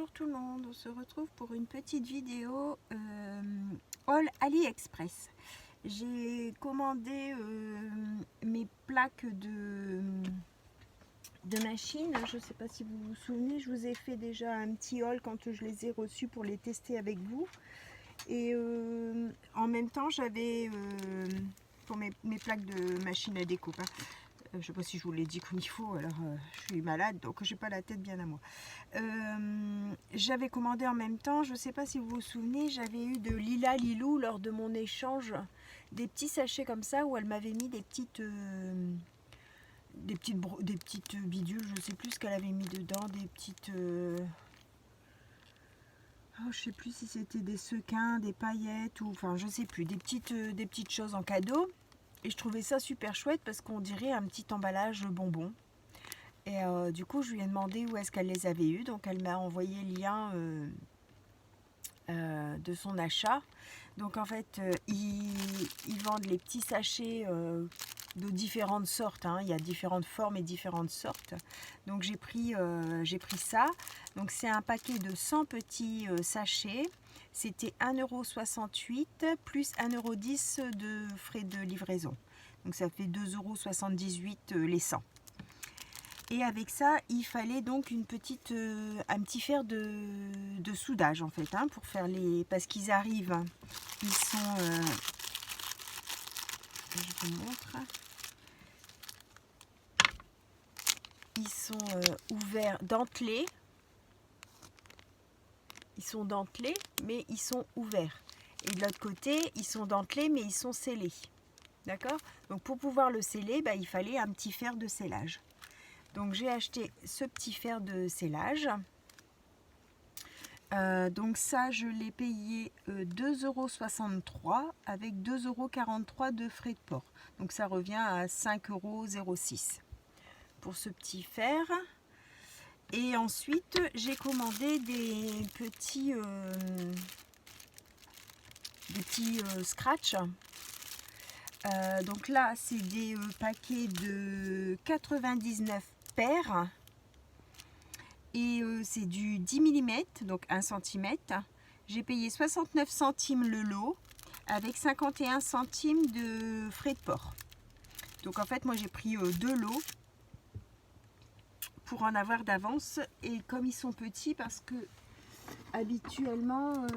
Bonjour tout le monde, on se retrouve pour une petite vidéo haul AliExpress. J'ai commandé mes plaques de machine. Je ne sais pas si vous vous souvenez, je vous ai fait déjà un petit haul quand je les ai reçus pour les tester avec vous. Et en même temps, j'avais pour mes plaques de machine à découpe. Je ne sais pas si je vous l'ai dit comme il faut, alors je suis malade, donc j'ai pas la tête bien à moi. J'avais commandé en même temps, je ne sais pas si vous vous souvenez, j'avais eu de Lila Lilou lors de mon échange, des petits sachets comme ça où elle m'avait mis des petites bidules, je ne sais plus ce qu'elle avait mis dedans, des petites... Oh, je sais plus si c'était des sequins, des paillettes, ou enfin je sais plus, des petites choses en cadeau. Et je trouvais ça super chouette parce qu'on dirait un petit emballage bonbon. Et du coup, je lui ai demandé où est-ce qu'elle les avait eues. Donc, elle m'a envoyé le lien de son achat. Donc, en fait, ils vendent les petits sachets de différentes sortes. Hein. Il y a différentes formes et différentes sortes. Donc, j'ai pris ça. Donc, c'est un paquet de 100 petits sachets. C'était 1,68 € plus 1,10 € de frais de livraison. Donc ça fait 2,78 € les 100. Et avec ça, il fallait donc un petit fer de soudage en fait, hein, pour faire les... Parce qu'ils arrivent, ils sont... je vous montre. Ils sont ouverts, dentelés. Ils sont dentelés, mais ils sont ouverts. Et de l'autre côté, ils sont dentelés, mais ils sont scellés. D'accord? Donc pour pouvoir le sceller, il fallait un petit fer de scellage. Donc j'ai acheté ce petit fer de scellage. Donc ça, je l'ai payé 2,63 € avec 2,43 € de frais de port. Donc ça revient à 5,06 € pour ce petit fer. Et ensuite, j'ai commandé des petits scratch. Donc là, c'est des paquets de 99 paires. Et c'est du 10 mm, donc 1 cm. J'ai payé 69 centimes le lot, avec 51 centimes de frais de port. Donc en fait, moi j'ai pris 2 lots pour en avoir d'avance. Et comme ils sont petits, parce que habituellement,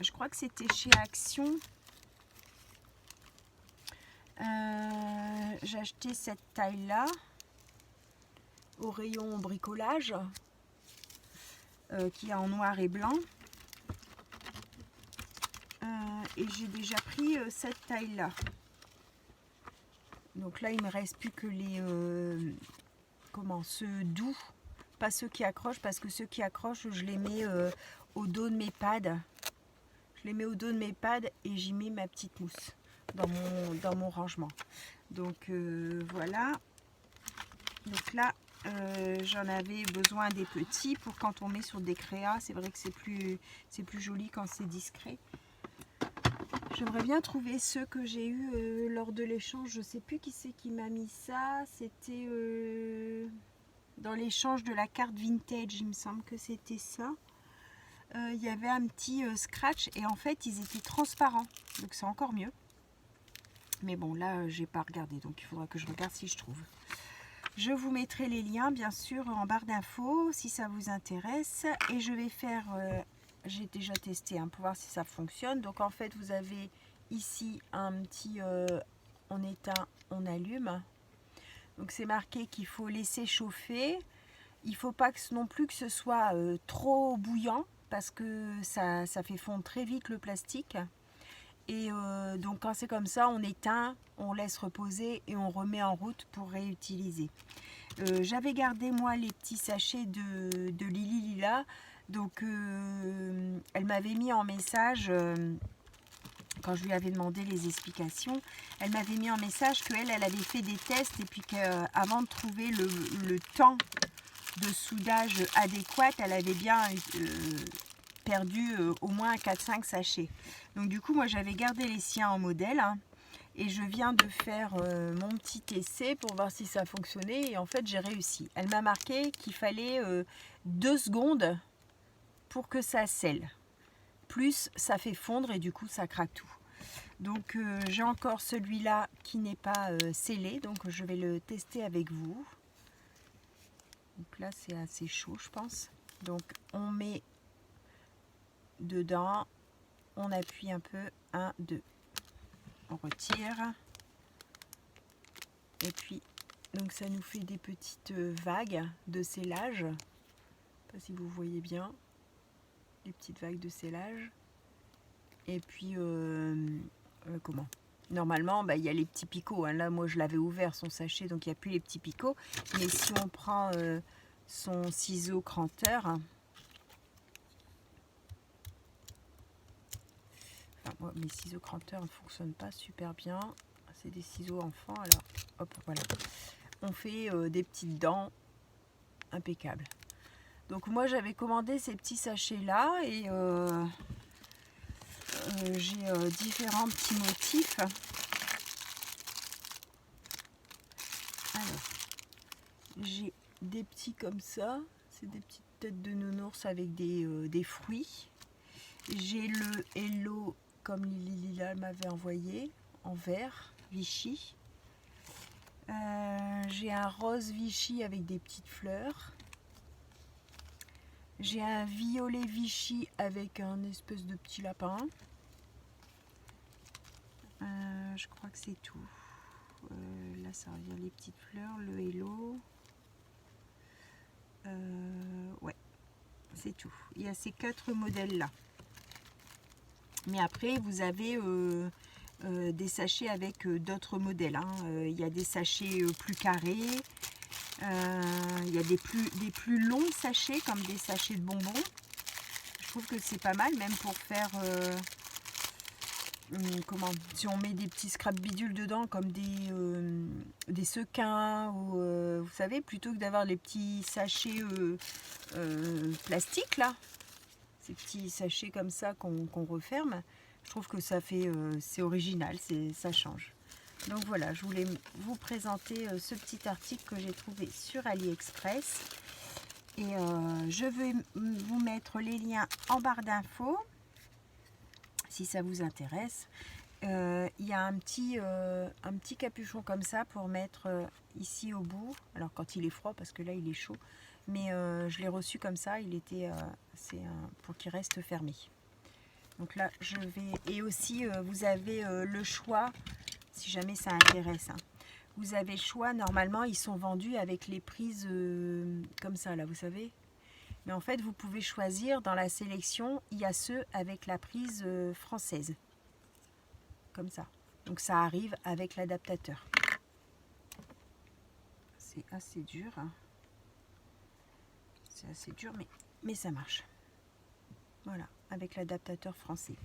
je crois que c'était chez Action, j'ai acheté cette taille là au rayon bricolage qui est en noir et blanc, et j'ai déjà pris cette taille là. Donc là il me reste plus que les ceux doux, pas ceux qui accrochent, parce que ceux qui accrochent je les mets au dos de mes pads. Je les mets au dos de mes pads et j'y mets ma petite mousse dans mon rangement. Donc voilà. Donc là j'en avais besoin des petits pour quand on met sur des créas. C'est vrai que c'est plus joli quand c'est discret. J'aimerais bien trouver ceux que j'ai eu lors de l'échange. Je sais plus qui c'est qui m'a mis ça. C'était dans l'échange de la carte vintage, il me semble que c'était ça. Il y avait un petit scratch et en fait ils étaient transparents, donc c'est encore mieux. Mais bon, là j'ai pas regardé, donc il faudra que je regarde si je trouve. Je vous mettrai les liens bien sûr en barre d'infos si ça vous intéresse. Et je vais faire, j'ai déjà testé pour voir si ça fonctionne. Donc en fait vous avez ici un petit on éteint, on allume. Donc c'est marqué qu'il faut laisser chauffer. Il ne faut pas non plus que ce soit trop bouillant, parce que ça fait fondre très vite le plastique. Et donc quand c'est comme ça, on éteint, on laisse reposer et on remet en route pour réutiliser. J'avais gardé moi les petits sachets de Lili Lila. Donc elle m'avait mis en message, quand je lui avais demandé les explications, elle m'avait mis en message qu'elle avait fait des tests et puis qu'avant de trouver le temps de soudage adéquat, elle avait bien perdu au moins 4-5 sachets. Donc du coup moi j'avais gardé les siens en modèle, hein, et je viens de faire mon petit essai pour voir si ça fonctionnait, et en fait j'ai réussi. Elle m'a marqué qu'il fallait 2 secondes pour que ça scelle. Plus ça fait fondre et du coup ça craque tout. Donc j'ai encore celui-là qui n'est pas scellé, donc je vais le tester avec vous. Donc là c'est assez chaud je pense. Donc on met dedans, on appuie un peu, 1, 2, on retire. Et puis donc ça nous fait des petites vagues de scellage. Je ne sais pas si vous voyez bien, les petites vagues de scellage. Et puis comment? Normalement, il y a les petits picots. Hein. Là, moi, je l'avais ouvert son sachet, donc il n'y a plus les petits picots. Mais si on prend son ciseau cranteur, enfin, moi, mes ciseaux cranteurs ne fonctionnent pas super bien. C'est des ciseaux enfants, alors hop, voilà. On fait des petites dents impeccables. Donc moi, j'avais commandé ces petits sachets-là et j'ai différents petits motifs. Alors, j'ai des petits comme ça, c'est des petites têtes de nounours avec des fruits. J'ai le Hello comme Lila m'avait envoyé en vert Vichy. J'ai un rose Vichy avec des petites fleurs. J'ai un violet Vichy avec un espèce de petit lapin. Je crois que c'est tout. Là ça revient les petites fleurs, le Hello. Ouais, c'est tout. Il y a ces 4 modèles là. Mais après vous avez des sachets avec d'autres modèles. Hein. Il y a des sachets plus carrés. Il y a des plus longs sachets comme des sachets de bonbons. Je trouve que c'est pas mal même pour faire comment, si on met des petits scrap bidules dedans comme des sequins ou vous savez, plutôt que d'avoir les petits sachets plastiques là, ces petits sachets comme ça qu'on referme, je trouve que ça fait c'est original, ça change. Donc voilà, je voulais vous présenter ce petit article que j'ai trouvé sur AliExpress et je vais vous mettre les liens en barre d'infos si ça vous intéresse. Il y a un petit capuchon comme ça pour mettre ici au bout, alors quand il est froid parce que là il est chaud, mais je l'ai reçu comme ça, il était pour qu'il reste fermé. Donc là je vais, et aussi vous avez le choix, si jamais ça intéresse, hein. Vous avez le choix, normalement ils sont vendus avec les prises comme ça là, vous savez. Mais en fait, vous pouvez choisir dans la sélection, il y a ceux avec la prise française. Comme ça. Donc ça arrive avec l'adaptateur. C'est assez dur. Hein. C'est assez dur, mais ça marche. Voilà, avec l'adaptateur français.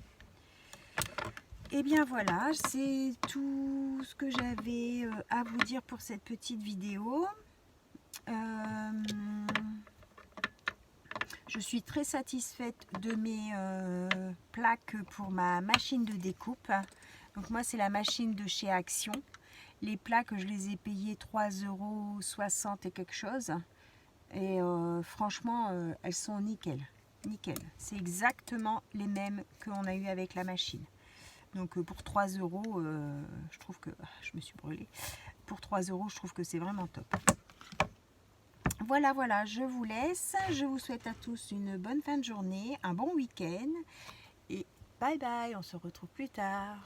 Et bien voilà, c'est tout ce que j'avais à vous dire pour cette petite vidéo. Je suis très satisfaite de mes plaques pour ma machine de découpe. Donc moi c'est la machine de chez Action. Les plaques je les ai payées 3,60 € et quelque chose. Et franchement elles sont nickel. Nickel. C'est exactement les mêmes qu'on a eu avec la machine. Donc pour 3 €, je trouve que... Je me suis brûlée. Pour 3 € je trouve que c'est vraiment top. Voilà, voilà, je vous laisse. Je vous souhaite à tous une bonne fin de journée, un bon week-end. Et bye bye, on se retrouve plus tard.